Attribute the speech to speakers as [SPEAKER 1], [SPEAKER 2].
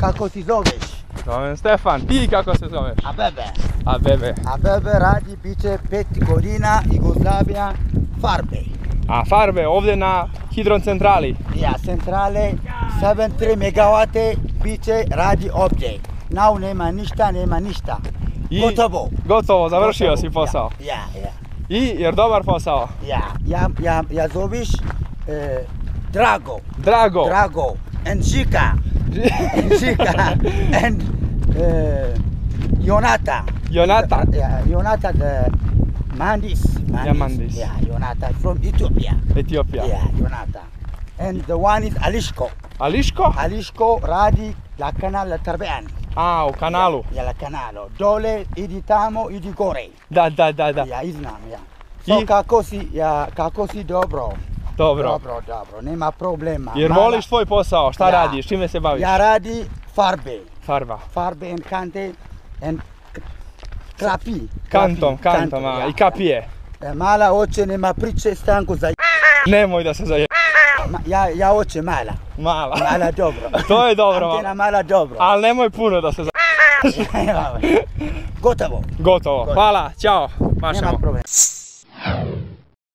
[SPEAKER 1] Kako ti zoveš?
[SPEAKER 2] Zovem Stefan, ti kako se zoveš?
[SPEAKER 1] Abebe.
[SPEAKER 2] Abebe.
[SPEAKER 1] Abebe radi biće 5 godina Jugoslavija farbe.
[SPEAKER 2] A farbe ovdje na hidrocentrali?
[SPEAKER 1] Ja, centrale 7,3 megawate biće radi ovdje. Now nema ništa. Gotovo.
[SPEAKER 2] Gotovo, završio si posao.
[SPEAKER 1] Ja.
[SPEAKER 2] I jer dobar posao?
[SPEAKER 1] Ja zoveš Drago.
[SPEAKER 2] Drago.
[SPEAKER 1] And Žika. And Jonata.
[SPEAKER 2] Jonata.
[SPEAKER 1] Jonata the Mandis.
[SPEAKER 2] Mandis.
[SPEAKER 1] Yeah, Jonata from Ethiopia.
[SPEAKER 2] Etiopija.
[SPEAKER 1] Yeah, Jonata. And the one is Alishko.
[SPEAKER 2] Ališko?
[SPEAKER 1] Alishko radi la canal Tarbean.
[SPEAKER 2] A, u kanalu.
[SPEAKER 1] Ja, la canalo. Dole idi tamo, idi gore.
[SPEAKER 2] Da.
[SPEAKER 1] Ja, znam, ja. So kako si dobro.
[SPEAKER 2] Dobro.
[SPEAKER 1] Nema problema.
[SPEAKER 2] Jer voliš tvoj posao, šta radiš, čime se baviš?
[SPEAKER 1] Ja radi farbe.
[SPEAKER 2] Farba.
[SPEAKER 1] Farbe and kante and krapi.
[SPEAKER 2] Kantom, i kapije.
[SPEAKER 1] Mala oče nema priče stanko za
[SPEAKER 2] Nemoj da se zaje...
[SPEAKER 1] Ja oče mala. Mala dobro.
[SPEAKER 2] To je dobro.
[SPEAKER 1] Antena mala dobro.
[SPEAKER 2] Ali nemoj puno da se zaje...
[SPEAKER 1] Gotovo.
[SPEAKER 2] Hvala, ćao. Mašamo.
[SPEAKER 1] Nema problema.